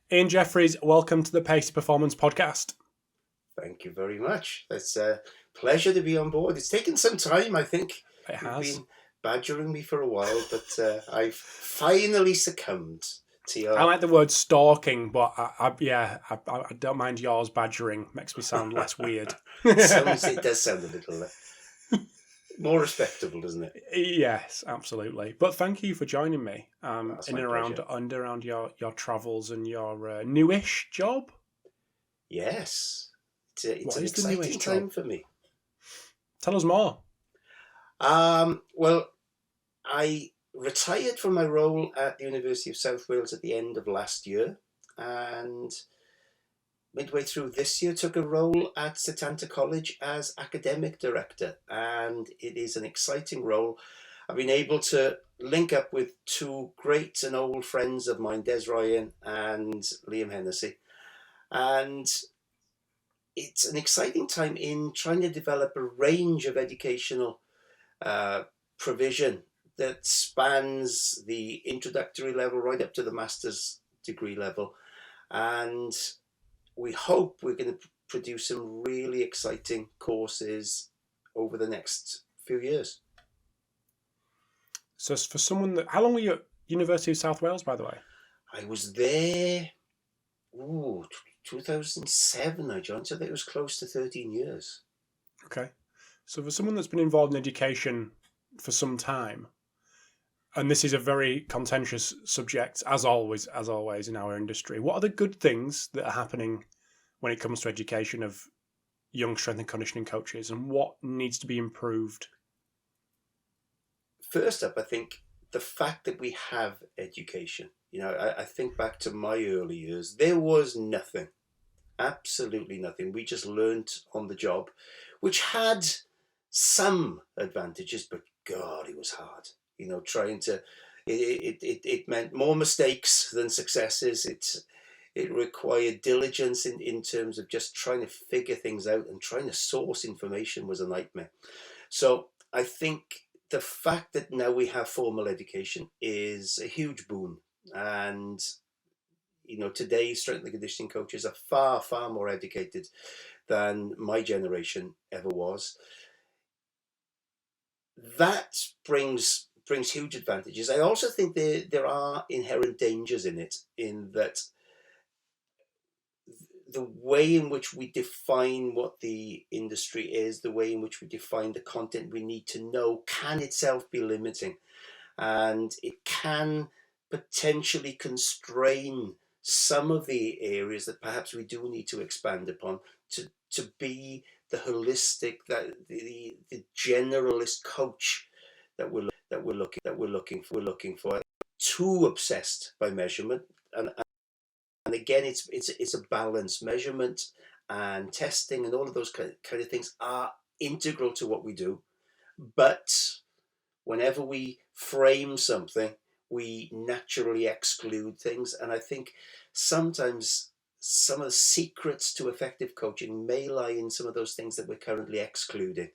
Ian Jeffries, welcome to the Pacey Performance Podcast. Thank you very much. It's a pleasure to be on board. It's taken some time, I think. It has. You've been badgering me for a while, but I've finally succumbed to your... I like the word stalking, but I don't mind yours. Badgering makes me sound less weird. It does sound a little more respectable, doesn't it? Yes, absolutely. But thank you for joining me in and around your travels and your newish job. Yes. It's an exciting time for me. Tell us more. Well, I retired from my role at the University of South Wales at the end of last year, and midway through this year took a role at Setanta College as academic director, and it is an exciting role. I've been able to link up with two great and old friends of mine, Des Ryan and Liam Hennessy, and it's an exciting time in trying to develop a range of educational provision that spans the introductory level right up to the master's degree level. And we hope we're going to produce some really exciting courses over the next few years. So for someone that... How long were you at University of South Wales, by the way? I was there... 2007 I joined, so that was close to 13 years. Okay. So for someone that's been involved in education for some time, and this is a very contentious subject, as always in our industry, what are the good things that are happening when it comes to education of young strength and conditioning coaches, and what needs to be improved? First up, I think the fact that we have education. You know, I think back to my early years, there was nothing. Absolutely nothing. We just learnt on the job, which had some advantages, but God, it was hard. You know, it meant more mistakes than successes. It required diligence in terms of just trying to figure things out, and trying to source information was a nightmare. So I think the fact that now we have formal education is a huge boon. And you know, today's strength and conditioning coaches are far, far more educated than my generation ever was. That brings huge advantages. I also think there are inherent dangers in it, in that the way in which we define what the industry is, the way in which we define the content we need to know, can itself be limiting. And it can potentially constrain some of the areas that perhaps we do need to expand upon to be the holistic, that the generalist coach that we're looking for. Too obsessed by measurement, and again, it's a balance. Measurement and testing and all of those kind of things are integral to what we do, but whenever we frame something, we naturally exclude things. And I think sometimes some of the secrets to effective coaching may lie in some of those things that we're currently excluding.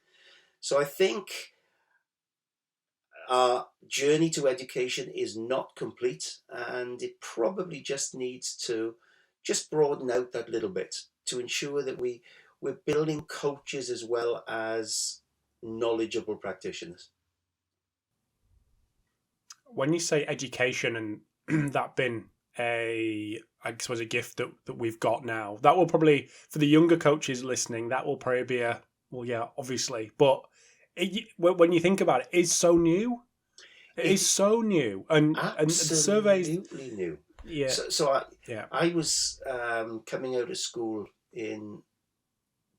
So I think our journey to education is not complete, and it probably just needs to just broaden out that little bit to ensure that we're building coaches as well as knowledgeable practitioners. When you say education and that been I suppose a gift that we've got now, that will probably, for the younger coaches listening, that will probably be obviously, but when you think about it, it's so new. It's so new, and the surveys new. Yeah. I was coming out of school in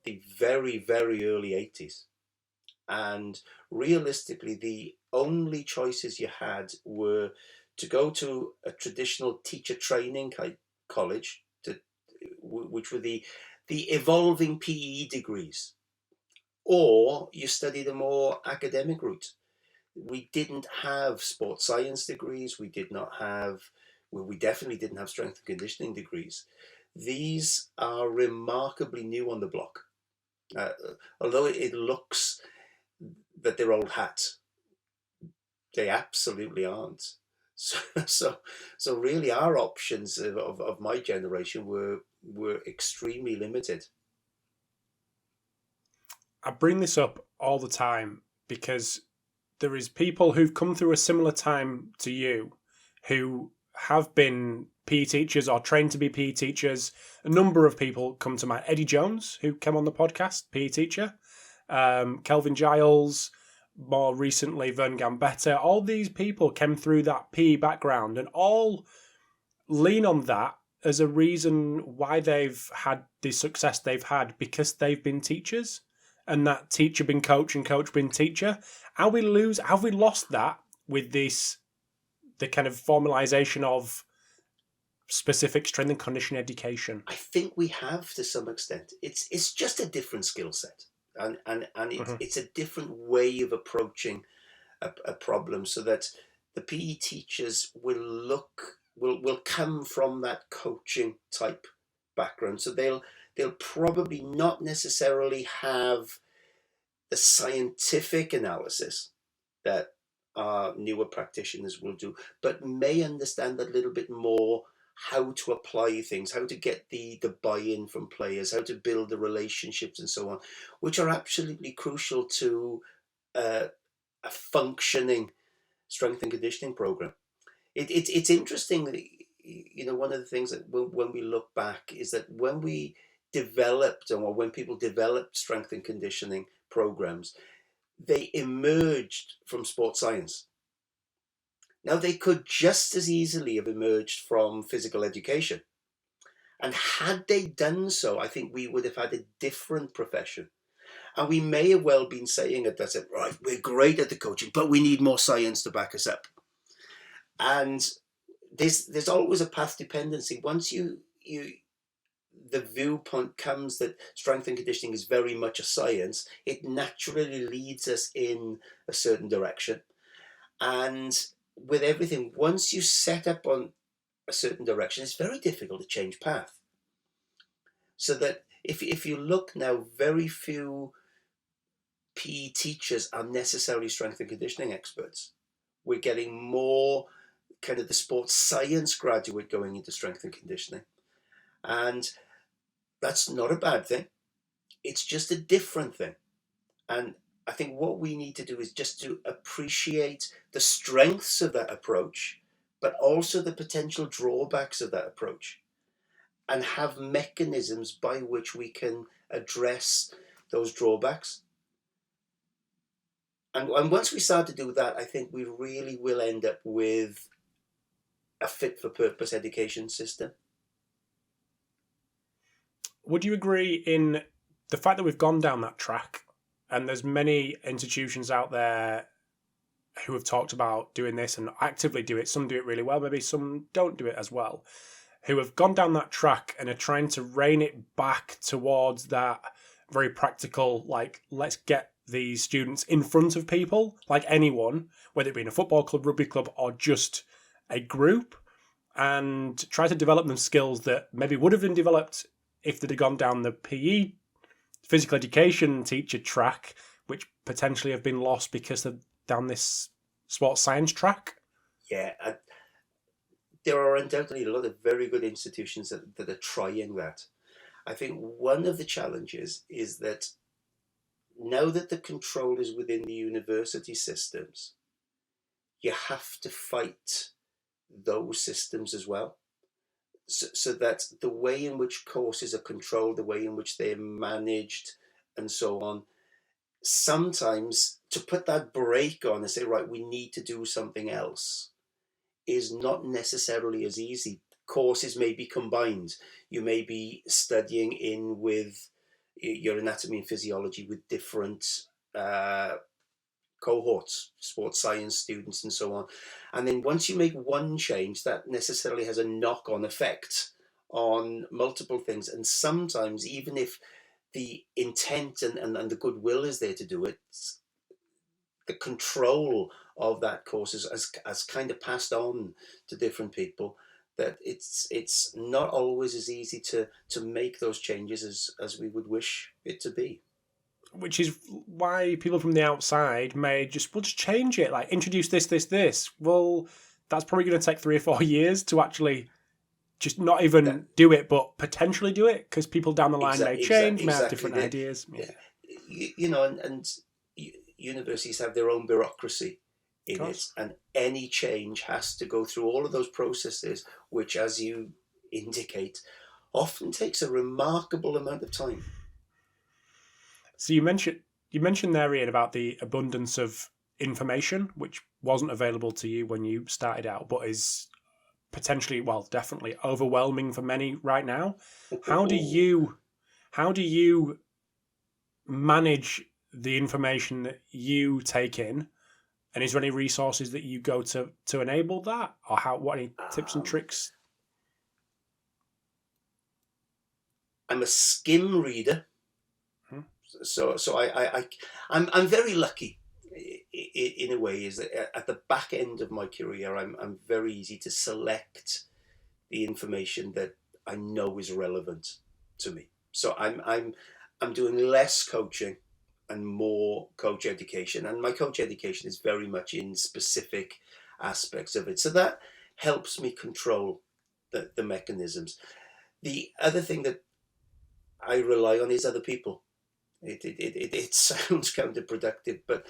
the very, very early 80s. And realistically, the only choices you had were to go to a traditional teacher training college, which were the evolving PE degrees, or you studied a more academic route. We didn't have sports science degrees. We definitely didn't have strength and conditioning degrees. These are remarkably new on the block. Although it looks that they're old hat, they absolutely aren't. So really, our options of my generation were extremely limited. I bring this up all the time because there is people who've come through a similar time to you who have been PE teachers or trained to be PE teachers. A number of people come to mind. Eddie Jones, who came on the podcast, PE teacher. Kelvin Giles, more recently Vern Gambetta. All these people came through that PE background and all lean on that as a reason why they've had the success they've had, because they've been teachers, and that teacher been coach and coach been teacher. Have we lost that with the kind of formalization of specific strength and conditioning education? I think we have, to some extent. It's just a different skill set, and it's a different way of approaching a problem, so that the PE teachers will come from that coaching type background. So they'll probably not necessarily have the scientific analysis that newer practitioners will do, but may understand a little bit more how to apply things, how to get the buy-in from players, how to build the relationships and so on, which are absolutely crucial to a functioning strength and conditioning program. It's interesting that, one of the things that when we look back is that when we developed, or when people developed strength and conditioning programs, they emerged from sports science. Now, they could just as easily have emerged from physical education. And had they done so, I think we would have had a different profession. And we may have well been saying at that time, right, we're great at the coaching, but we need more science to back us up. And there's always a path dependency. Once the viewpoint comes that strength and conditioning is very much a science, it naturally leads us in a certain direction. And with everything, once you set up on a certain direction, it's very difficult to change path. So that if you look now, very few PE teachers are necessarily strength and conditioning experts. We're getting more kind of the sports science graduate going into strength and conditioning. And that's not a bad thing. It's just a different thing. And I think what we need to do is just to appreciate the strengths of that approach, but also the potential drawbacks of that approach, and have mechanisms by which we can address those drawbacks. And once we start to do that, I think we really will end up with a fit-for-purpose education system. Would you agree in the fact that we've gone down that track, and there's many institutions out there who have talked about doing this and actively do it? Some do it really well, maybe some don't do it as well, who have gone down that track and are trying to rein it back towards that very practical, like, let's get these students in front of people, like anyone, whether it be in a football club, rugby club, or just a group, and try to develop them skills that maybe would have been developed if they'd have gone down the PE, physical education teacher track, which potentially have been lost because they're down this sports science track? Yeah, there are undoubtedly a lot of very good institutions that are trying that. I think one of the challenges is that now that the control is within the university systems, you have to fight those systems as well. So that the way in which courses are controlled, the way in which they're managed, and so on, sometimes to put that brake on and say, right, we need to do something else, is not necessarily as easy. Courses may be combined. You may be studying in with your anatomy and physiology with different cohorts, sports science students and so on. And then once you make one change, that necessarily has a knock-on effect on multiple things. And sometimes, even if the intent and the goodwill is there to do it, the control of that course has kind of passed on to different people, that it's not always as easy to make those changes as we would wish it to be. Which is why people from the outside may we'll just change it, like introduce this. Well, that's probably going to take 3 or 4 years to actually just not even do it, but potentially do it, because people down the line may change, may have different ideas. Yeah. And universities have their own bureaucracy in it, and any change has to go through all of those processes, which, as you indicate, often takes a remarkable amount of time. So you mentioned there, Ian, about the abundance of information which wasn't available to you when you started out, but is potentially, well, definitely overwhelming for many right now. How do you manage the information that you take in, and is there any resources that you go to enable that, or what any tips and tricks? I'm a skim reader, so I'm very lucky in a way. Is that at the back end of my career, I'm very easy to select the information that I know is relevant to me. So I'm doing less coaching and more coach education, and my coach education is very much in specific aspects of it. So that helps me control the mechanisms. The other thing that I rely on is other people. It sounds counterproductive, but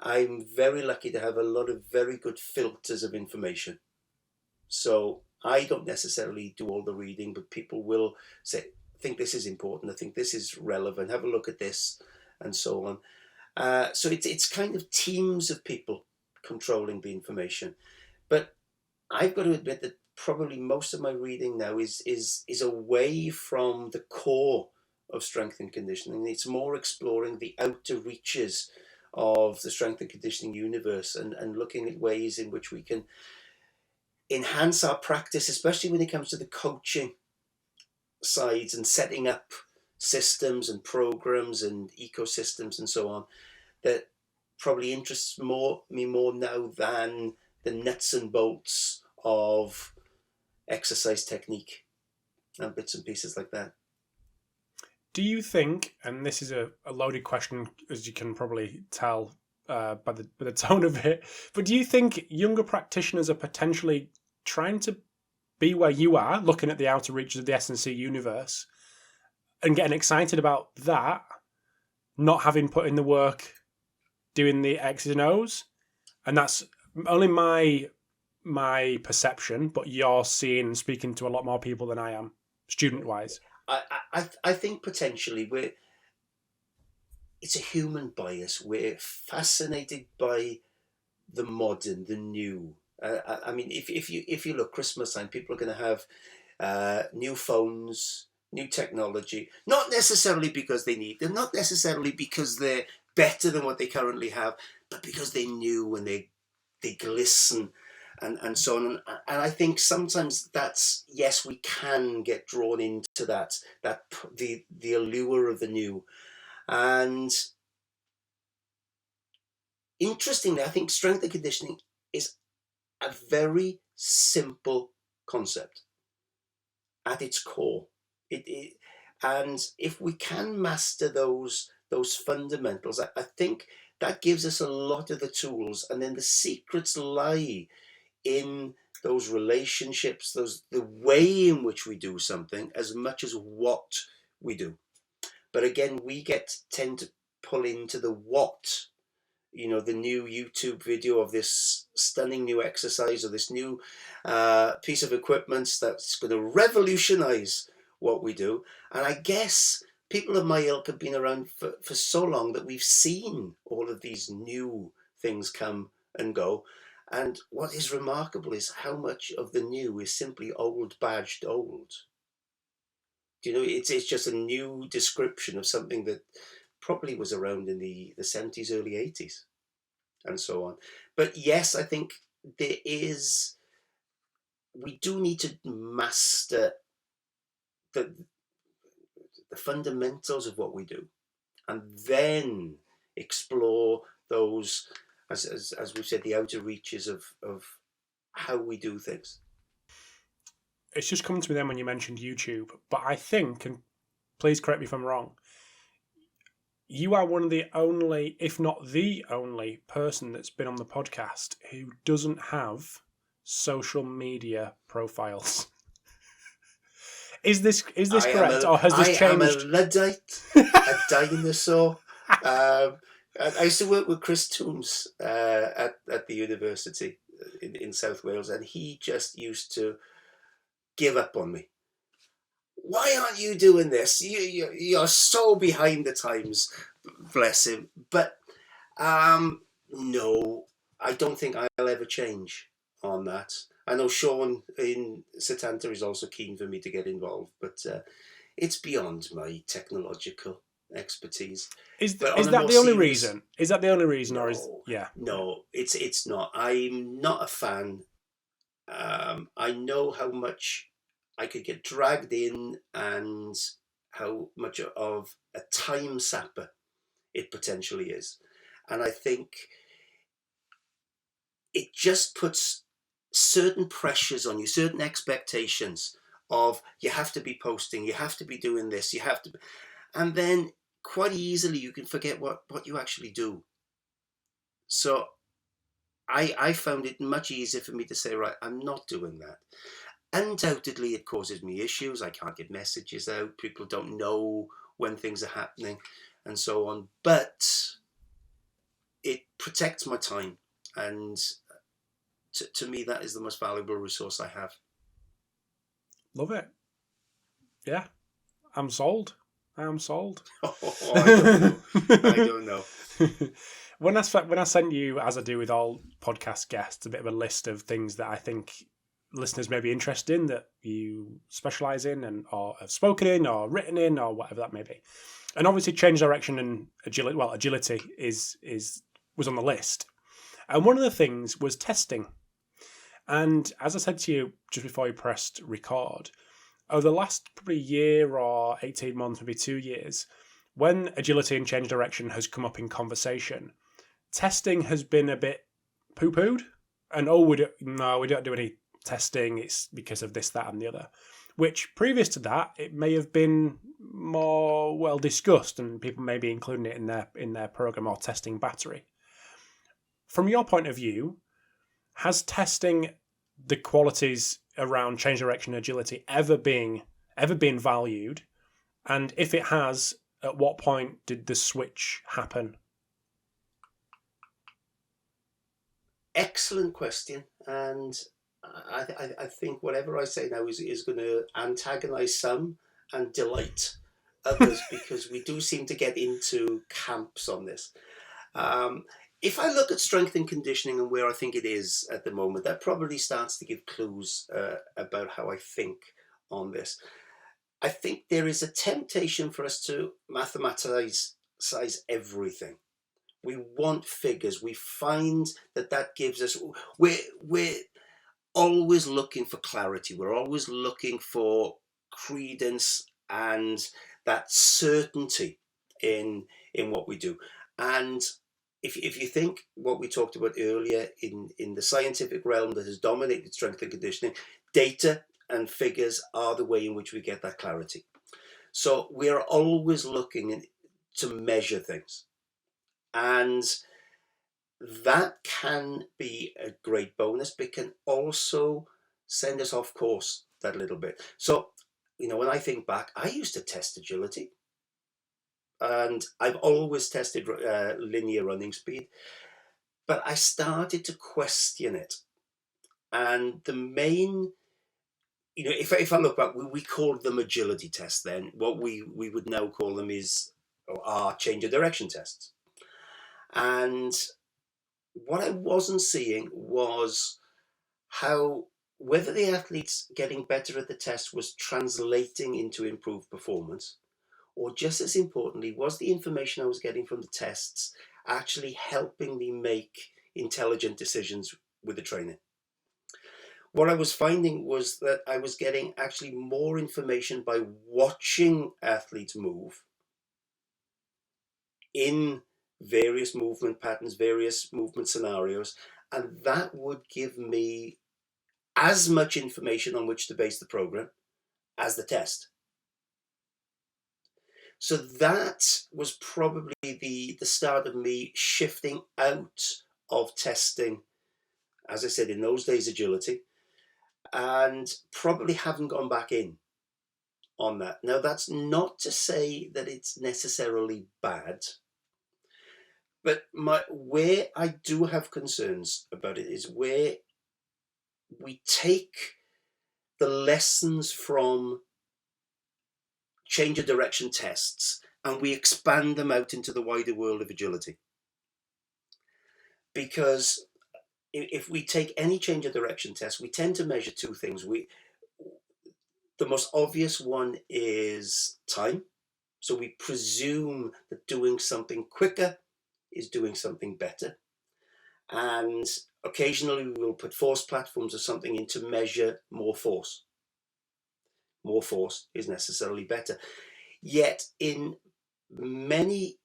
I'm very lucky to have a lot of very good filters of information. So I don't necessarily do all the reading, but people will say, I think this is important, I think this is relevant, have a look at this, and so on. So it's kind of teams of people controlling the information. But I've got to admit that probably most of my reading now is away from the core of strength and conditioning. It's more exploring the outer reaches of the strength and conditioning universe, and looking at ways in which we can enhance our practice, especially when it comes to the coaching sides and setting up systems and programs and ecosystems and so on, that probably interests me more now than the nuts and bolts of exercise technique and bits and pieces like that. Do you think, and this is a loaded question, as you can probably tell by the tone of it, but do you think younger practitioners are potentially trying to be where you are, looking at the outer reaches of the S&C universe, and getting excited about that, not having put in the work, doing the X's and O's? And that's only my perception, but you're seeing and speaking to a lot more people than I am, student-wise. I think potentially it's a human bias. We're fascinated by the modern, the new. I mean, if you look Christmas time, people are going to have new phones, new technology. Not necessarily because they need them, not necessarily because they're better than what they currently have, but because they're new and they glisten. And so on. And I think sometimes that's, yes, we can get drawn into that the allure of the new. And interestingly, I think strength and conditioning is a very simple concept at its core. And if we can master those fundamentals, I think that gives us a lot of the tools. And then the secrets lie in those relationships, the way in which we do something, as much as what we do. But again, we tend to pull into the what. The new YouTube video of this stunning new exercise, or this new piece of equipment that's going to revolutionize what we do. And I guess people of my ilk have been around for so long that we've seen all of these new things come and go. And what is remarkable is how much of the new is simply old badged old. It's just a new description of something that probably was around in the 70s, early 80s, and so on. But yes, I think we do need to master the fundamentals of what we do, and then explore those, as we've said, the outer reaches of how we do things. It's just come to me then when you mentioned YouTube, but I think, and please correct me if I'm wrong, you are one of the only, if not the only, person that's been on the podcast who doesn't have social media profiles. Is this correct, or has I this am a changed? Luddite, a dinosaur. I used to work with Chris Toombs at the university in South Wales, and he just used to give up on me. Why aren't you doing this? You're so behind the times, bless him. But no, I don't think I'll ever change on that. I know Sean in Setanta is also keen for me to get involved, but it's beyond my technological expertise. Is But that the only reason? Is that the only reason, or is no? It's not. I'm not a fan. I know how much I could get dragged in, and how much of a time sapper it potentially is, and I think it just puts certain pressures on you, certain expectations of you have to be posting, you have to be doing this, you have to, and then quite easily you can forget what you actually do. So I found it much easier for me to say, right, I'm not doing that. Undoubtedly, it causes me issues. I can't get messages out. People don't know when things are happening and so on. But it protects my time. And to me, that is the most valuable resource I have. Love it. Yeah, I'm sold. I am sold. Oh, I don't know. When I sent you, as I do with all podcast guests, a bit of a list of things that I think listeners may be interested in, that you specialise in, and or have spoken in, or written in, or whatever that may be, and obviously change direction and agility. Well, agility was on the list, and one of the things was testing. And as I said to you just before we pressed record, over the last probably year or 18 months, maybe 2 years, when agility and change direction has come up in conversation, testing has been a bit poo-pooed. And, we don't do any testing, it's because of this, that, and the other. Which, previous to that, it may have been more well discussed, and people may be including it in their program or testing battery. From your point of view, has testing the qualities around change direction and agility ever been valued? And if it has, at what point did the switch happen? Excellent question. And I think whatever I say now is going to antagonise some and delight others, because we do seem to get into camps on this. If I look at strength and conditioning and where I think it is at the moment, that probably starts to give clues about how I think on this. I think there is a temptation for us to mathematicize everything. We want figures. We find that gives us. We're always looking for clarity. We're always looking for credence and that certainty in what we do. And if you think what we talked about earlier in the scientific realm that has dominated strength and conditioning, data and figures are the way in which we get that clarity. So we are always looking to measure things. And that can be a great bonus, but can also send us off course that little bit. So, when I think back, I used to test agility. And I've always tested linear running speed, but I started to question it. And the main, if I look back, we called them agility tests then. What we would now call them are change of direction tests. And what I wasn't seeing was how whether the athletes getting better at the test was translating into improved performance, or just as importantly, was the information I was getting from the tests actually helping me make intelligent decisions with the training. What I was finding was that I was getting actually more information by watching athletes move in various movement patterns, various movement scenarios, and that would give me as much information on which to base the program as the test. So that was probably the start of me shifting out of testing as I said, in those days, agility, and probably haven't gone back in on that. Now, that's not to say that it's necessarily bad, but where I do have concerns about it is where we take the lessons from change of direction tests and we expand them out into the wider world of agility. Because if we take any change of direction test, we tend to measure two things. The most obvious one is time. So we presume that doing something quicker is doing something better. And occasionally we will put force platforms or something in to measure more force. More force is necessarily better. Yet in many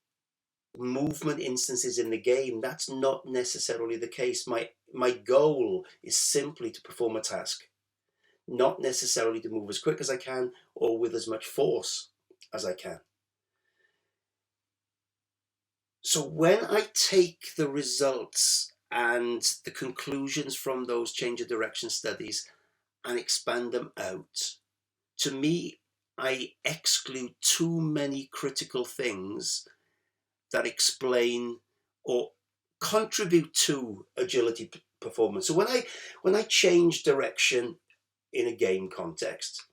movement instances in the game, that's not necessarily the case. My goal is simply to perform a task, not necessarily to move as quick as I can or with as much force as I can. So when I take the results and the conclusions from those change of direction studies and expand them out, to me, I exclude too many critical things that explain or contribute to agility performance. So when I change direction in a game context,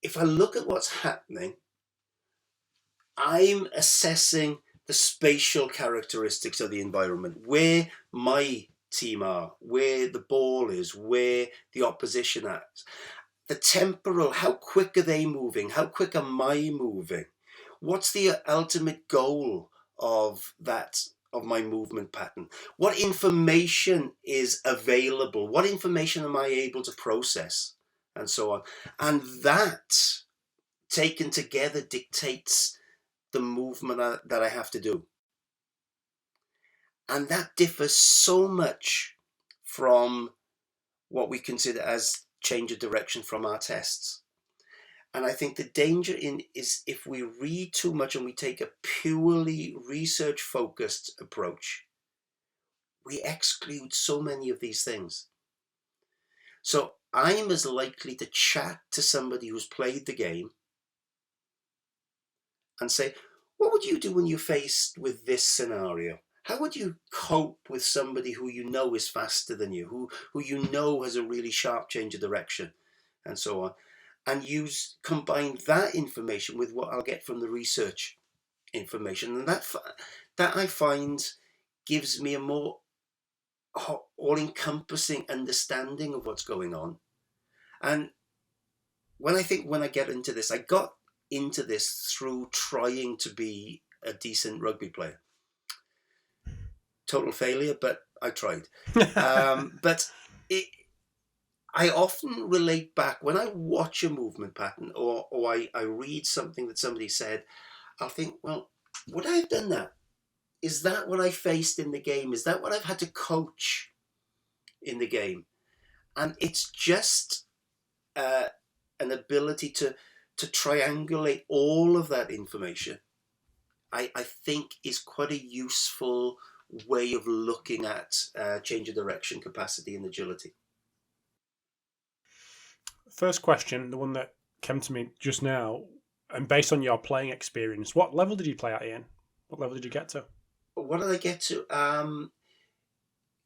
if I look at what's happening, I'm assessing the spatial characteristics of the environment, where my team are, where the ball is, where the opposition is, the temporal, how quick are they moving, how quick am I moving, what's the ultimate goal of my movement pattern, what information is available, what information am I able to process, and so on. And that taken together dictates the movement that I have to do. And that differs so much from what we consider as change of direction from our tests. And I think the danger is if we read too much and we take a purely research focused approach, we exclude so many of these things. So I'm as likely to chat to somebody who's played the game and say, what would you do when you're faced with this scenario? How would you cope with somebody who you know is faster than you, who you know has a really sharp change of direction, and so on? And combine that information with what I'll get from the research information. And that I find gives me a more all-encompassing understanding of what's going on. And when I get into this, I got into this through trying to be a decent rugby player. Total failure, but I tried. But I often relate back when I watch a movement pattern or I read something that somebody said, I'll think, well, would I have done that? Is that what I faced in the game? Is that what I've had to coach in the game? And it's just an ability to triangulate all of that information, I think is quite a useful way of looking at change of direction, capacity and agility. First question, the one that came to me just now, and based on your playing experience, what level did you play at, Ian? What level did you get to? What did I get to?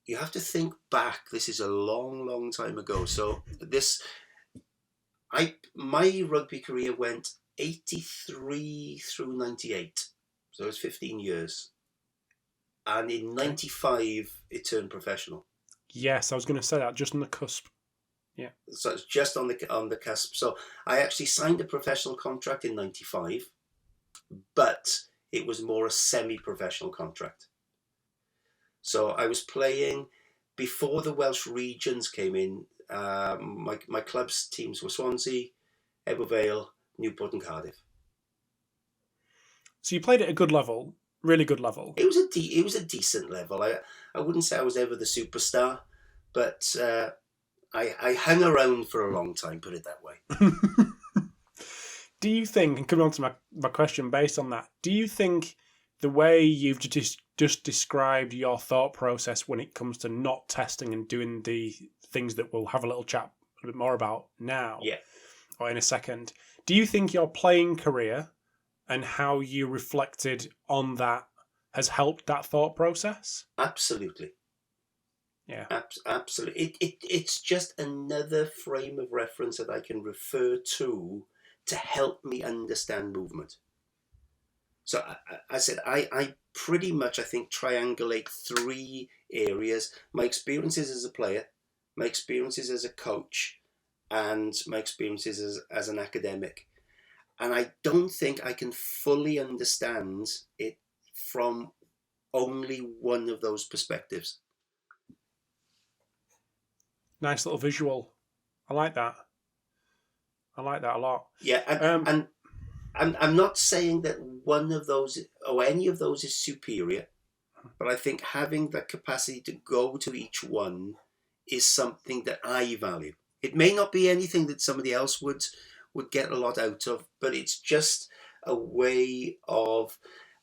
You have to think back. This is a long, long time ago. So my rugby career went 83 through 98. So it was 15 years. And in 95, it turned professional. Yes, I was going to say that, just on the cusp. Yeah. So it's just on the cusp. So I actually signed a professional contract in 95, but it was more a semi-professional contract. So I was playing before the Welsh regions came in. My club's teams were Swansea, Ebbw Vale, Newport and Cardiff. So you played at a good level, really good level. It was a decent level. I wouldn't say I was ever the superstar, but I hung around for a long time, put it that way. Do you think, and coming on to my question based on that, do you think the way you've just described your thought process when it comes to not testing and doing the things that we'll have a little chat a bit more about now, Yeah, or in a second, do you think your playing career and how you reflected on that has helped that thought process? absolutely. Yeah. Absolutely. It's just another frame of reference that I can refer to help me understand movement. So I said I pretty much, I think, triangulate three areas: my experiences as a player, my experiences as a coach, and my experiences as an academic. And I don't think I can fully understand it from only one of those perspectives. Nice little visual. I like that. I like that a lot. Yeah, and I'm not saying that one of those or any of those is superior, but I think having the capacity to go to each one is something that I value. It may not be anything that somebody else would get a lot out of, but it's just a way of,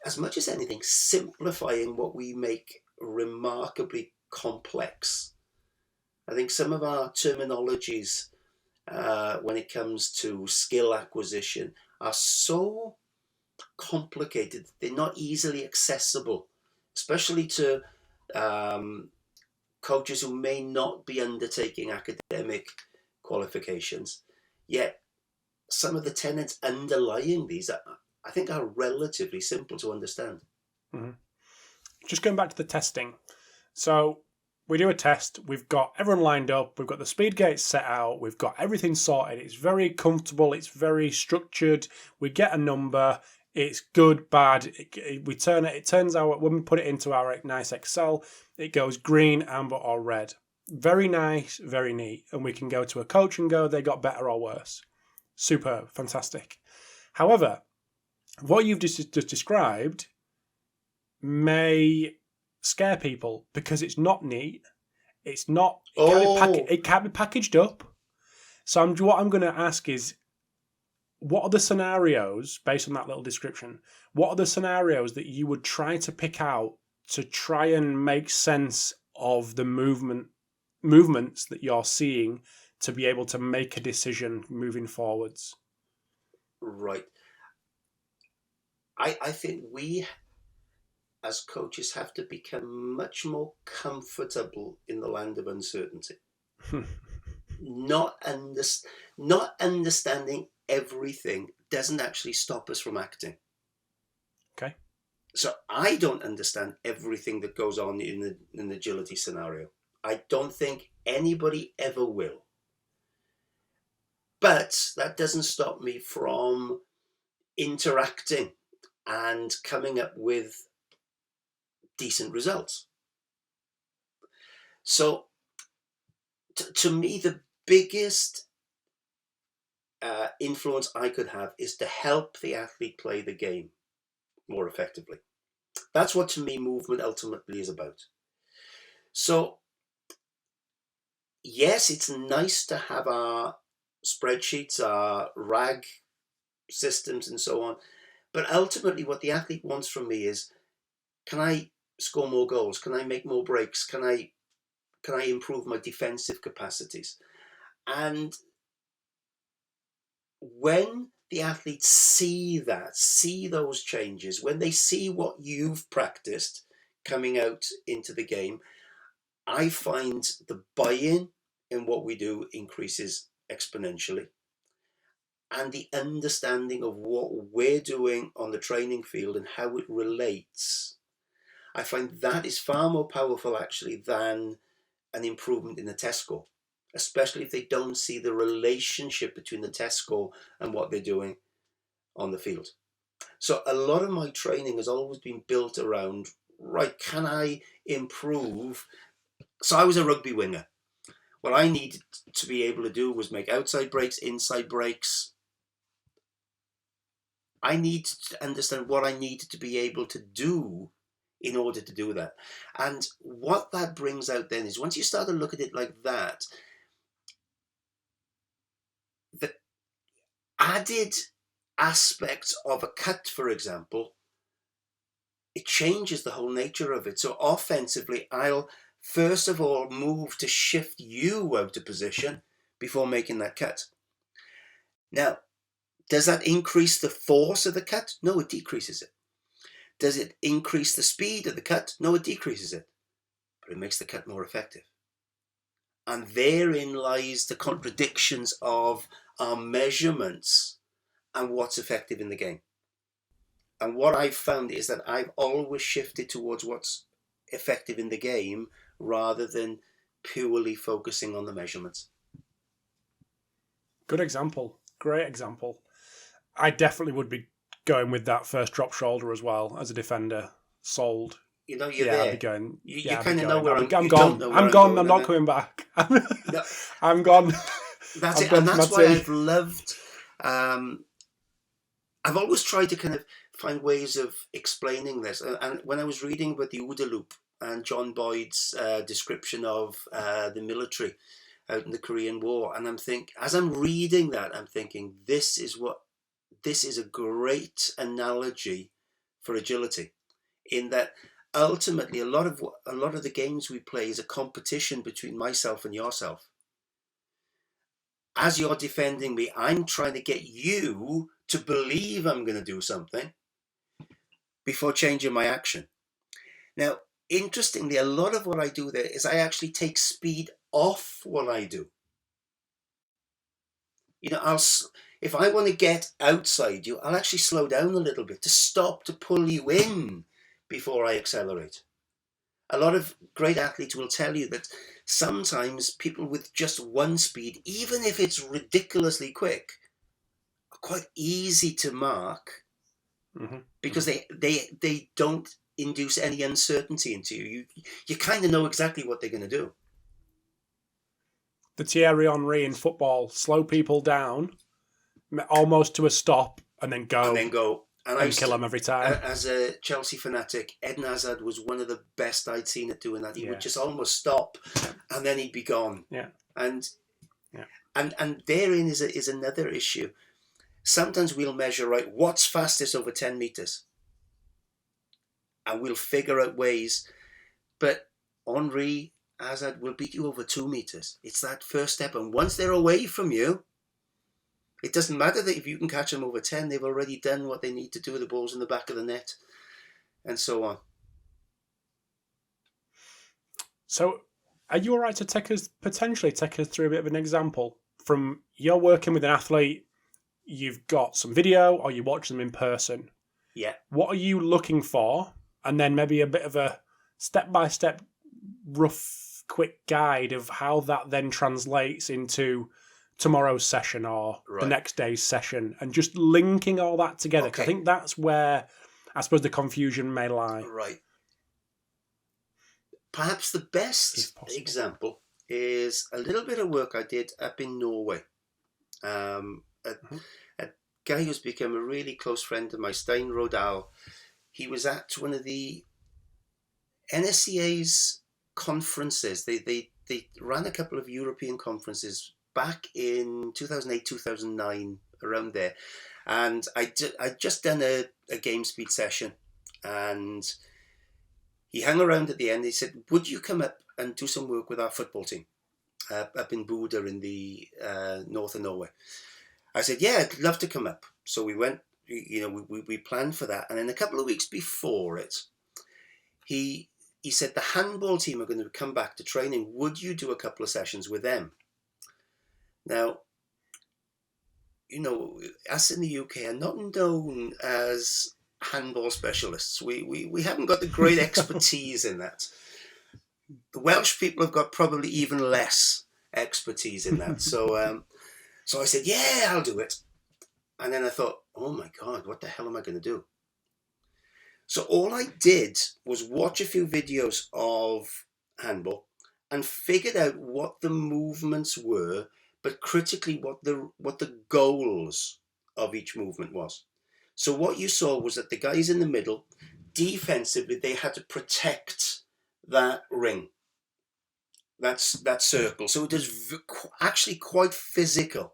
as much as anything, simplifying what we make remarkably complex. I think some of our terminologies when it comes to skill acquisition are so complicated. They're not easily accessible, especially to coaches who may not be undertaking academic qualifications. Yet some of the tenets underlying these, I think, are relatively simple to understand. Mm-hmm. Just going back to the testing. So we do a test. We've got everyone lined up. We've got the speed gates set out. We've got everything sorted. It's very comfortable. It's very structured. We get a number. It's good, bad. We turn it. It turns out when we put it into our nice Excel, it goes green, amber, or red. Very nice, very neat. And we can go to a coach and go, they got better or worse. Superb, fantastic. However, what you've just described may scare people because it's not neat. It's not. It can't be packaged up. So what I'm going to ask is, what are the scenarios based on that little description? What are the scenarios that you would try to pick out to try and make sense of the movements that you're seeing to be able to make a decision moving forwards? Right. I think we as coaches have to become much more comfortable in the land of uncertainty. not understanding everything doesn't actually stop us from acting. Okay. So I don't understand everything that goes on in an agility scenario. I don't think anybody ever will. But that doesn't stop me from interacting and coming up with decent results. So to me, the biggest influence I could have is to help the athlete play the game more effectively. That's what, to me, movement ultimately is about. So yes, it's nice to have our spreadsheets, our RAG systems and so on, but ultimately what the athlete wants from me is, can I score more goals? Can I make more breaks? Can I improve my defensive capacities? And when the athletes see those changes, when they see what you've practiced coming out into the game, I find the buy-in in what we do increases exponentially. And the understanding of what we're doing on the training field and how it relates, I find that is far more powerful actually than an improvement in the test score, especially if they don't see the relationship between the test score and what they're doing on the field. So a lot of my training has always been built around, right, can I improve? So I was a rugby winger. What I needed to be able to do was make outside breaks, inside breaks. I need to understand what I needed to be able to do in order to do that. And what that brings out then is, once you start to look at it like that, the added aspects of a cut, for example, it changes the whole nature of it. So offensively, I'll first of all move to shift you out of position before making that cut. Now, does that increase the force of the cut? No, it decreases it. Does it increase the speed of the cut? No, it decreases it. But it makes the cut more effective. And therein lies the contradictions of our measurements and what's effective in the game. And what I've found is that I've always shifted towards what's effective in the game rather than purely focusing on the measurements. Good example. Great example. I definitely would be going with that first drop shoulder as well as a defender. Sold. You know, you're Yeah, there. I'd be going. You Yeah, I'd be kind of know going. where I'm you gone. don't know where I'm gone. going, I'm not and coming back. No, I'm gone. that's I'm it, done and for that's my why tea. I've loved. I've always tried to kind of find ways of explaining this, and when I was reading about the OODA loop and John Boyd's description of the military out in the Korean War, and as I'm reading that, I'm thinking this is a great analogy for agility, in that ultimately a lot of the games we play is a competition between myself and yourself. As you're defending me, I'm trying to get you to believe I'm going to do something before changing my action. Now, interestingly, a lot of what I do there is I actually take speed off what I do. You know, if I want to get outside you, I'll actually slow down a little bit to stop, to pull you in before I accelerate. A lot of great athletes will tell you that sometimes people with just one speed, even if it's ridiculously quick, are quite easy to mark because they don't induce any uncertainty into you. You kind of know exactly what they're going to do. The Thierry Henry in football, slow people down almost to a stop and then go. And kill them every time. As a Chelsea fanatic, Eden Hazard was one of the best I'd seen at doing that. He would just almost stop, and then he'd be gone. Yeah. And therein is another issue. Sometimes we'll measure, right, what's fastest over 10 meters, and we'll figure out ways. But Henry, Hazard will beat you over 2 meters. It's that first step, and once they're away from you, it doesn't matter that if you can catch them over 10, they've already done what they need to do. The ball's in the back of the net, and so on. So, are you all right to potentially take us through a bit of an example from you're working with an athlete, you've got some video, or you watch them in person? Yeah. What are you looking for? And then maybe a bit of a step-by-step, rough, quick guide of how that then translates into tomorrow's session or the next day's session, and just linking all that together. Okay. I think that's where I suppose the confusion may lie. Right. Perhaps the best example is a little bit of work I did up in Norway. A guy who's become a really close friend of mine, Stein Rodal. He was at one of the NSCA's conferences. They ran a couple of European conferences back in 2008, 2009, around there. And I'd just done a Gamespeed session, and he hung around at the end. He said, would you come up and do some work with our football team up in Bodø in the north of Norway? I said, yeah, I'd love to come up. So we went, we planned for that. And then a couple of weeks before it, he said, the handball team are going to come back to training. Would you do a couple of sessions with them? Now, us in the UK are not known as handball specialists. We haven't got the great expertise in that. The Welsh people have got probably even less expertise in that. So I said, yeah, I'll do it. And then I thought, oh my God, what the hell am I going to do? So all I did was watch a few videos of handball and figured out what the movements were, but critically what the goals of each movement was. So what you saw was that the guys in the middle, defensively, they had to protect that ring, that circle. So it is actually quite physical.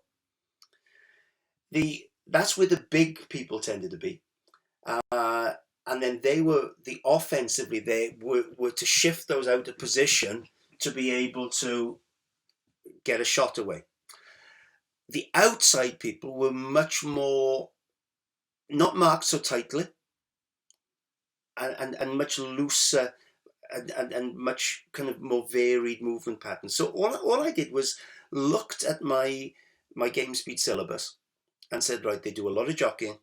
That's where the big people tended to be. And then offensively, they were to shift those out of position to be able to get a shot away. The outside people were much more, not marked so tightly, and much looser, and much kind of more varied movement patterns. So all I did was looked at my Gamespeed syllabus and said, right, they do a lot of jockeying,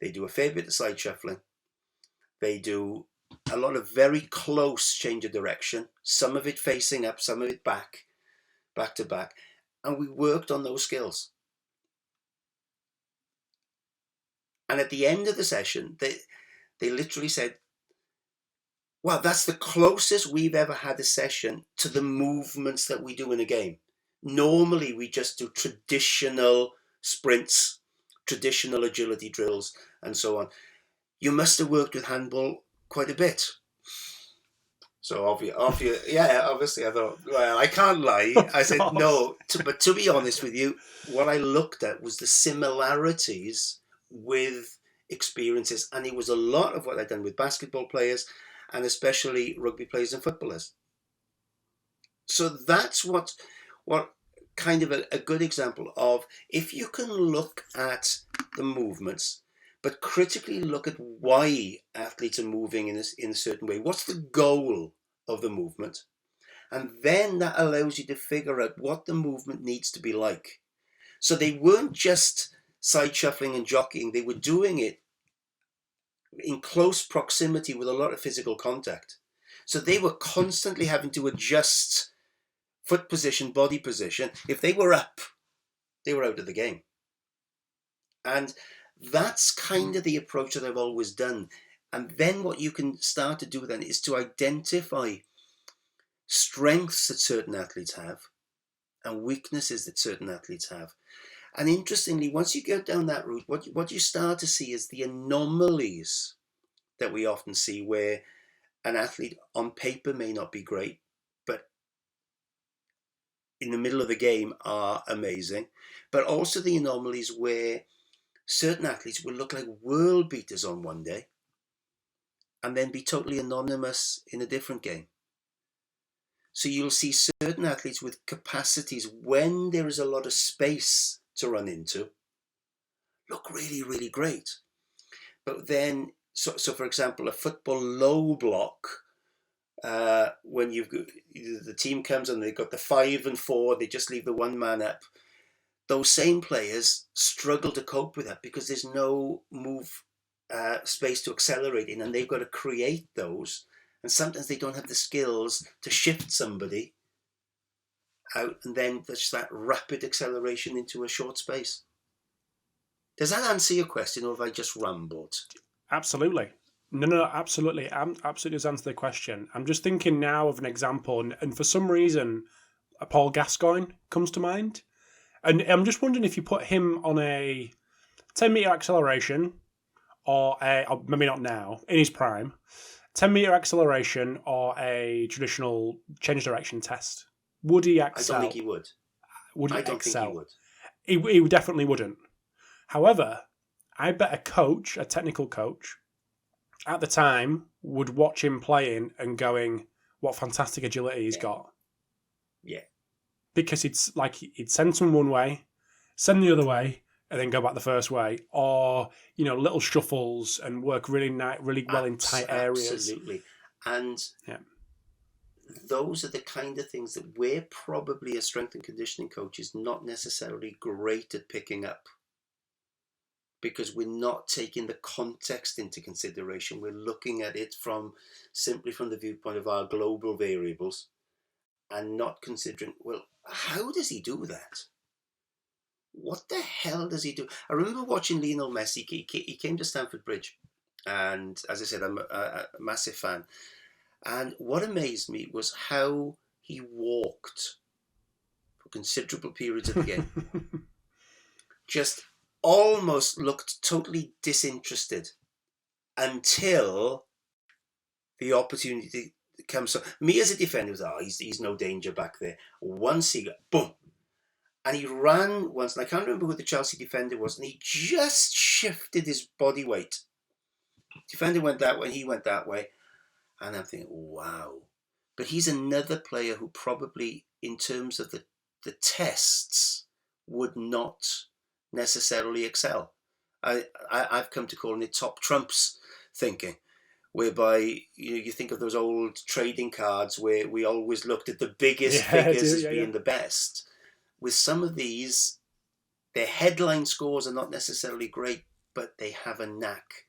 they do a fair bit of side shuffling, they do a lot of very close change of direction, some of it facing up, some of it back to back, and we worked on those skills. And at the end of the session, they literally said, well, that's the closest we've ever had a session to the movements that we do in a game. Normally, we just do traditional sprints, traditional agility drills, and so on. You must have worked with handball quite a bit. So obviously I thought, well, I can't lie. I said, no, but to be honest with you, what I looked at was the similarities with experiences. And it was a lot of what I'd done with basketball players, and especially rugby players and footballers. So that's what kind of a good example of, if you can look at the movements, but critically look at why athletes are moving in a certain way. What's the goal of the movement? And then that allows you to figure out what the movement needs to be like. So they weren't just side shuffling and jockeying, they were doing it in close proximity with a lot of physical contact. So they were constantly having to adjust foot position, body position. If they were up, they were out of the game. And that's kind of the approach that I've always done. And then what you can start to do then is to identify strengths that certain athletes have and weaknesses that certain athletes have. And interestingly, once you go down that route, what you start to see is the anomalies that we often see, where an athlete on paper may not be great, but in the middle of the game are amazing. But also the anomalies where certain athletes will look like world beaters on one day and then be totally anonymous in a different game. So you'll see certain athletes with capacities, when there is a lot of space to run into, look really, really great. But then, so for example, a football low block, when the team comes and they've got the 5 and 4, they just leave the one man up. Those same players struggle to cope with that because there's no move space to accelerate in, and they've got to create those. And sometimes they don't have the skills to shift somebody out, and then there's that rapid acceleration into a short space. Does that answer your question, or have I just rambled? Absolutely. No, absolutely. Absolutely does answer the question. I'm just thinking now of an example, and for some reason, Paul Gascoigne comes to mind. And I'm just wondering if you put him on a 10-metre acceleration, or maybe not now, in his prime, 10-metre acceleration or a traditional change direction test, would he excel? I don't think he would. Would he I don't excel? think he would. He definitely wouldn't. However, I bet a technical coach, at the time, would watch him playing and going, what fantastic agility he's got. Yeah. Because he'd send someone one way, send the other way, and then go back the first way. Or, little shuffles and work really well in tight areas. Absolutely. And those are the kind of things that we're probably, as strength and conditioning coaches, not necessarily great at picking up, because we're not taking the context into consideration. We're looking at it simply from the viewpoint of our global variables, and not considering, well, how does he do that? What the hell does he do? I remember watching Lionel Messi. He came to Stamford Bridge, and as I said, I'm a massive fan. And what amazed me was how he walked for considerable periods of the game. Just almost looked totally disinterested until the opportunity comes. So me as a defender was, he's no danger back there. Once he got, boom. And he ran once, and I can't remember who the Chelsea defender was, and he just shifted his body weight Defender went that way, he went that way. And I'm thinking, wow. But he's another player who probably, in terms of the tests, would not necessarily excel. I've come to calling it top trumps thinking, whereby you think of those old trading cards where we always looked at the biggest figures as being the best. With some of these, their headline scores are not necessarily great, but they have a knack.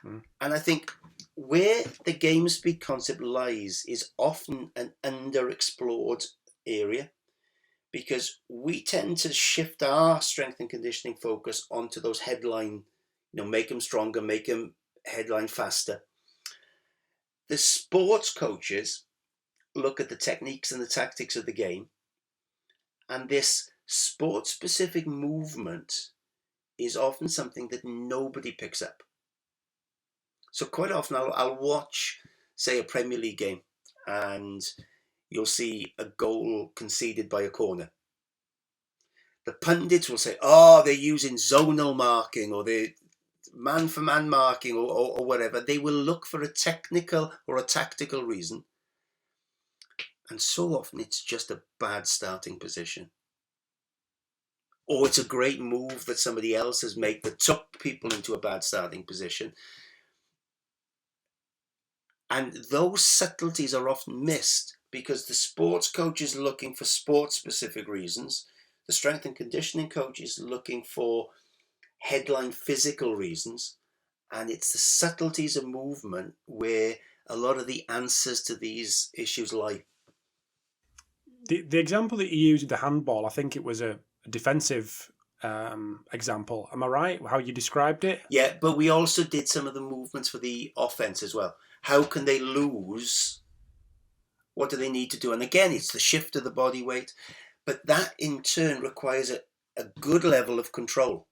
And I think where the Gamespeed concept lies is often an underexplored area, because we tend to shift our strength and conditioning focus onto those headline, make them stronger, make them headline faster. The sports coaches look at the techniques and the tactics of the game, and this sport-specific movement is often something that nobody picks up. So quite often I'll watch, say, a Premier League game, and you'll see a goal conceded by a corner. The pundits will say, oh, they're using zonal marking, or they're man-for-man marking, or whatever. They will look for a technical or a tactical reason. And so often it's just a bad starting position. Or it's a great move that somebody else has made that took people into a bad starting position. And those subtleties are often missed because the sports coach is looking for sport-specific reasons. The strength and conditioning coach is looking for headline physical reasons. And it's the subtleties of movement where a lot of the answers to these issues lie. The example that you used with the handball, I think it was a defensive example. Am I right? How you described it? Yeah, but we also did some of the movements for the offense as well. How can they lose? What do they need to do? And again, it's the shift of the body weight. But that in turn requires a good level of control.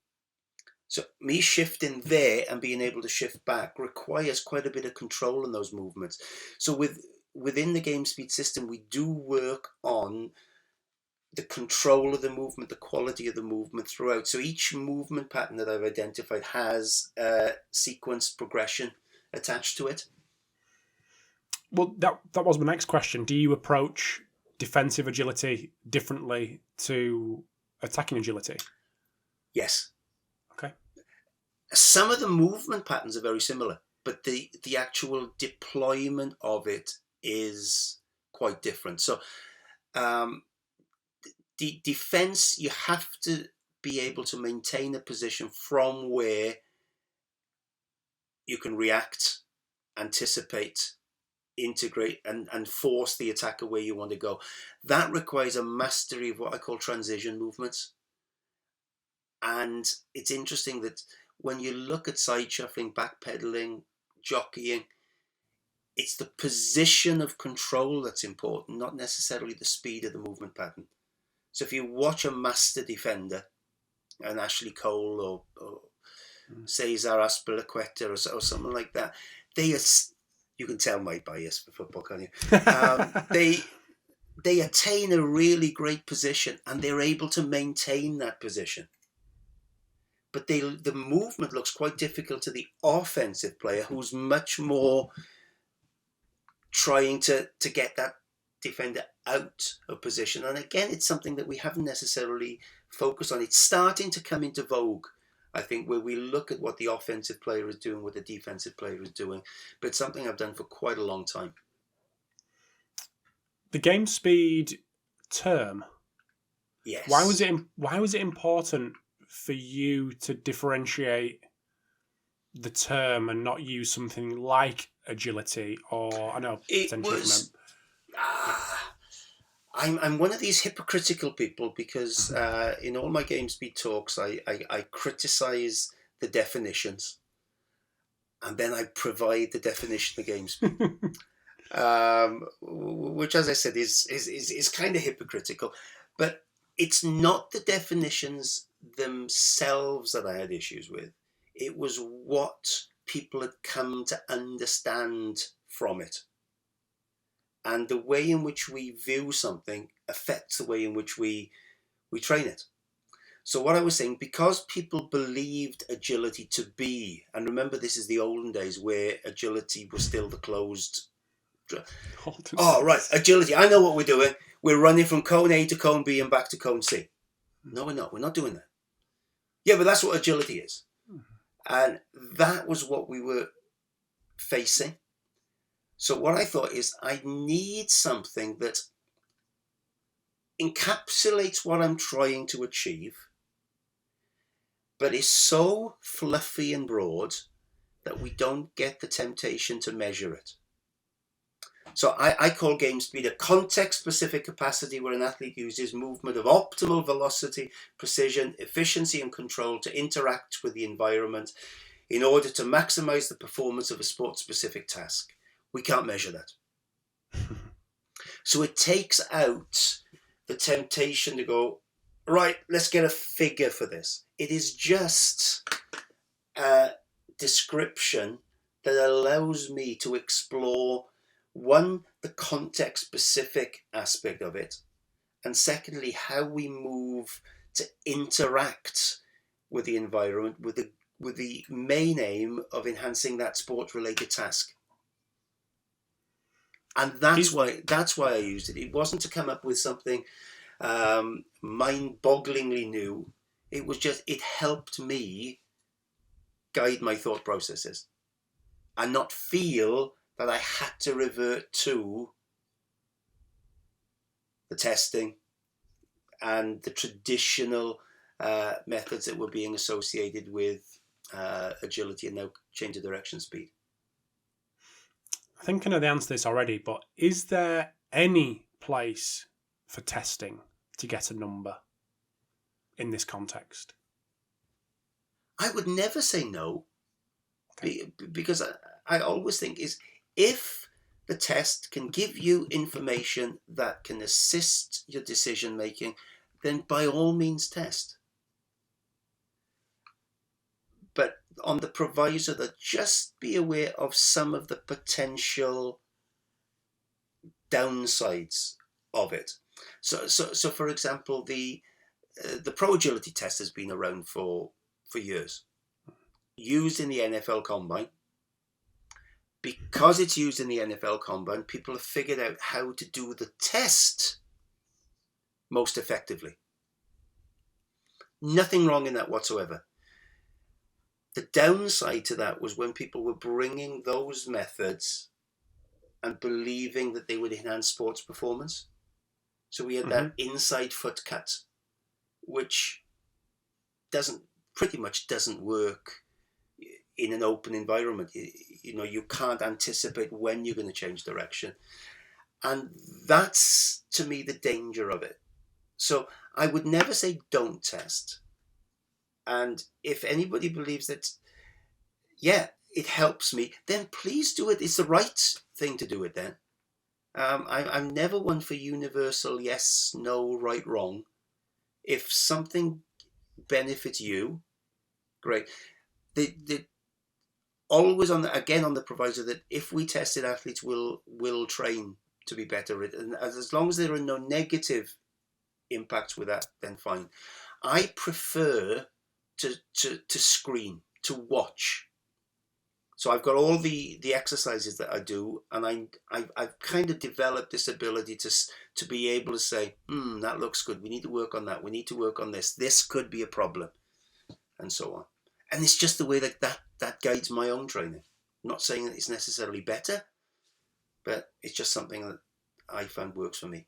So me shifting there and being able to shift back requires quite a bit of control in those movements. So within the Gamespeed system, we do work on the control of the movement, the quality of the movement throughout. So each movement pattern that I've identified has a sequence progression attached to it. Well, that was my next question. Do you approach defensive agility differently to attacking agility? Yes. Okay. Some of the movement patterns are very similar, but the actual deployment of it is quite different. So the defense, you have to be able to maintain a position from where you can react, anticipate, integrate, and force the attacker where you want to go. That requires a mastery of what I call transition movements. And it's interesting that when you look at side shuffling, backpedaling, jockeying, it's the position of control that's important, not necessarily the speed of the movement pattern. So if you watch a master defender, an Ashley Cole or Cesar Azpilicueta or someone like that, you can tell my bias for football, can't you? They attain a really great position and they're able to maintain that position. But the movement looks quite difficult to the offensive player, who's much more trying to get that defender out of position. And again, it's something that we haven't necessarily focused on. It's starting to come into vogue, I think, where we look at what the offensive player is doing, what the defensive player is doing. But it's something I've done for quite a long time. The Gamespeed term. Yes. Why was it important for you to differentiate the term and not use something like agility? Or I know potentially I'm one of these hypocritical people because in all my Gamespeed talks, I criticize the definitions, and then I provide the definition of Gamespeed, which, as I said, is kind of hypocritical. But it's not the definitions themselves that I had issues with. It was what people had come to understand from it. And the way in which we view something affects the way in which we train it. So what I was saying, because people believed agility to be, and remember this is the olden days where agility was still the closed. Oh, right, agility. I know what we're doing. We're running from cone A to cone B and back to cone C. No, we're not. We're not doing that. Yeah, but that's what agility is. And that was what we were facing. So what I thought is I need something that encapsulates what I'm trying to achieve, but is so fluffy and broad that we don't get the temptation to measure it. So I call Gamespeed a context-specific capacity where an athlete uses movement of optimal velocity, precision, efficiency and control to interact with the environment in order to maximize the performance of a sport-specific task. We can't measure that. So it takes out the temptation to go, right, let's get a figure for this. It is just a description that allows me to explore, one, the context-specific aspect of it, and secondly, how we move to interact with the environment with the main aim of enhancing that sport-related task. And that's why I used it. It wasn't to come up with something mind-bogglingly new. It was just, it helped me guide my thought processes and not feel that I had to revert to the testing and the traditional methods that were being associated with agility and now change of direction speed. I think I know the answer to this already, but is there any place for testing to get a number in this context? I would never say no, because I always think is if the test can give you information that can assist your decision making, then by all means test. But on the proviso that just be aware of some of the potential downsides of it. So for example, the Pro Agility test has been around for years, used in the NFL Combine. Because it's used in the NFL Combine, people have figured out how to do the test most effectively. Nothing wrong in that whatsoever. The downside to that was when people were bringing those methods and believing that they would enhance sports performance. So we had that inside foot cut, which pretty much doesn't work in an open environment. You can't anticipate when you're going to change direction. And that's, to me, the danger of it. So I would never say don't test. And if anybody believes that, yeah, it helps me, then please do it. It's the right thing to do it then. I'm never one for universal yes, no, right, wrong. If something benefits you, great. Always on the proviso that if we tested, athletes will train to be better, and as long as there are no negative impacts with that, then fine. I prefer to screen, to watch. So I've got all the exercises that I do, and I've kind of developed this ability to be able to say, that looks good. We need to work on that. We need to work on this. This could be a problem, and so on. And it's just the way that guides my own training. I'm not saying that it's necessarily better, but it's just something that I found works for me.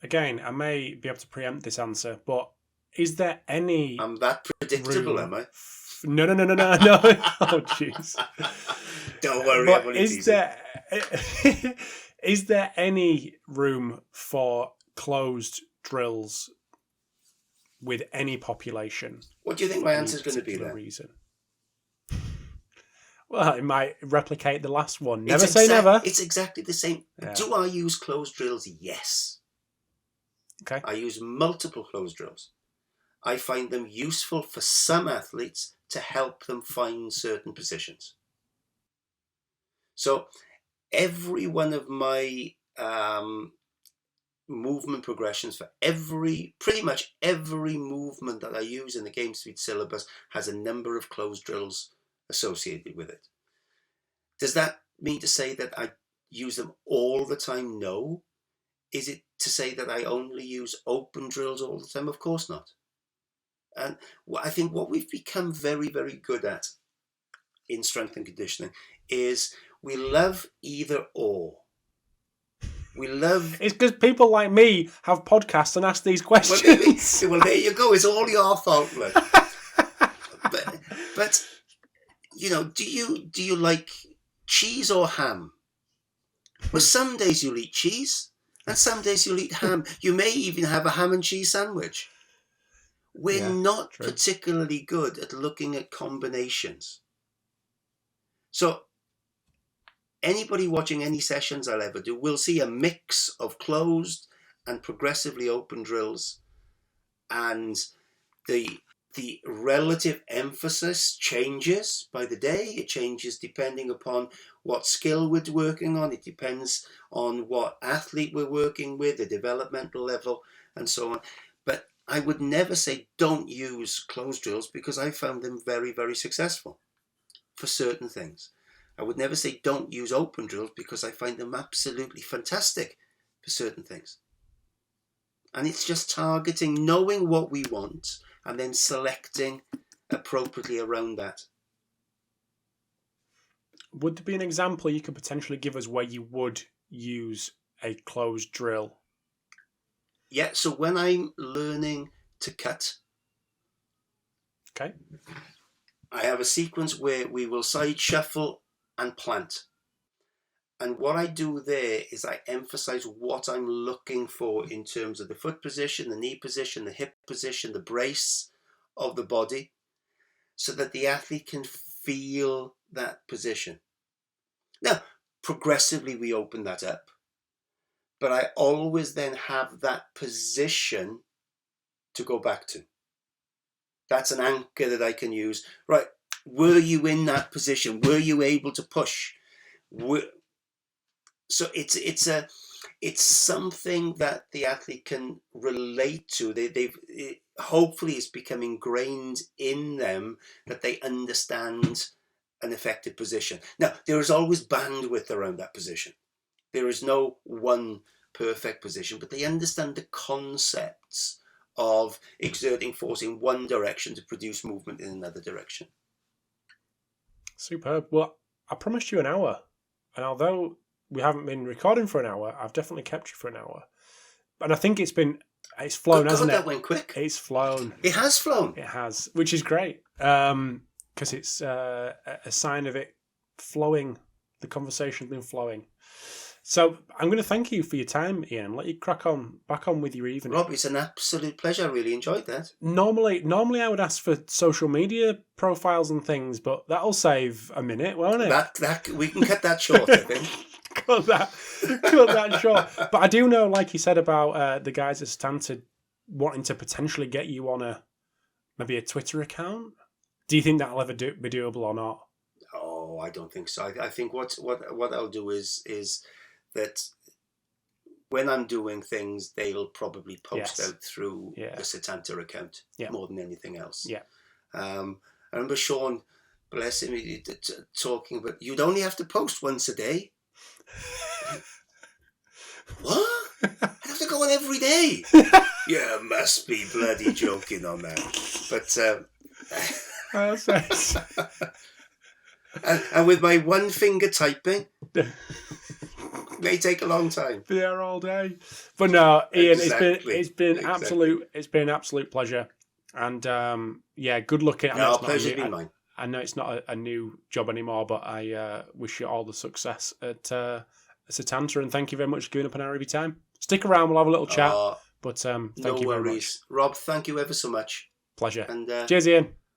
Again, I may be able to preempt this answer, but is there any... I'm that predictable, am I? No. Oh, jeez. Don't worry, but is there any room for closed drills with any population? What do you think my answer is going to be then? Reason? Well, it might replicate the last one. Never say never. It's exactly the same. Yeah. Do I use closed drills? Yes. Okay. I use multiple closed drills. I find them useful for some athletes to help them find certain positions. So every one of my movement progressions for pretty much every movement that I use in the Gamespeed syllabus has a number of closed drills associated with it. Does that mean to say that I use them all the time? No. Is it to say that I only use open drills all the time? Of course not. And I think what we've become very, very good at in strength and conditioning is we love either or. We love... It's because people like me have podcasts and ask these questions. Well, there you go. It's all your fault, look. but you know, do you like cheese or ham? Well, some days you'll eat cheese, and some days you'll eat ham. You may even have a ham and cheese sandwich. We're not particularly good at looking at combinations. So anybody watching any sessions I'll ever do will see a mix of closed and progressively open drills, and the relative emphasis changes by the day. It changes depending upon what skill we're working on. It depends on what athlete we're working with, the developmental level, and so on. But I would never say don't use closed drills, because I found them very, very successful for certain things. I would never say don't use open drills, because I find them absolutely fantastic for certain things. And it's just targeting, knowing what we want, and then selecting appropriately around that. Would there be an example you could potentially give us where you would use a closed drill? Yeah, so when I'm learning to cut, okay, I have a sequence where we will side shuffle and plant. And what I do there is I emphasize what I'm looking for in terms of the foot position, the knee position, the hip position, the brace of the body, so that the athlete can feel that position. Now, progressively we open that up, but I always then have that position to go back to. That's an anchor that I can use. Right, were you in that position? Were you able to push? So it's something that the athlete can relate to. Hopefully it's become ingrained in them that they understand an effective position. Now, there is always bandwidth around that position. There is no one perfect position, but they understand the concepts of exerting force in one direction to produce movement in another direction. Superb. Well, I promised you an hour, and although we haven't been recording for an hour, I've definitely kept you for an hour. And I think it's flown, hasn't it? That went quick. It's flown. It has flown. It has, which is great, because it's a sign of it flowing. The conversation's been flowing. So I'm going to thank you for your time, Ian, and let you back on with your evening. Rob, it's an absolute pleasure. I really enjoyed that. Normally I would ask for social media profiles and things, but that'll save a minute, won't it? That we can cut that short, I think. cut that short. But I do know, like you said, about the guys at Setanta wanting to potentially get you on maybe a Twitter account. Do you think that'll ever be doable or not? Oh, I don't think so. I think what I'll do is that when I'm doing things, they'll probably post out through the Setanta account more than anything else. Yeah. I remember Sean, bless him, talking about you'd only have to post once a day. What? I'd have to go on every day. You must be bloody joking on that. But and with my one finger typing, may take a long time. Be there all day. But no, Ian, it's been an absolute pleasure. And good luck at it. No, pleasure's been mine. I know it's not a new job anymore, but I wish you all the success at Setanta, and thank you very much for giving up an hour of your time. Stick around, we'll have a little chat. But thank you very much. Rob, thank you ever so much. Pleasure. And cheers, Ian.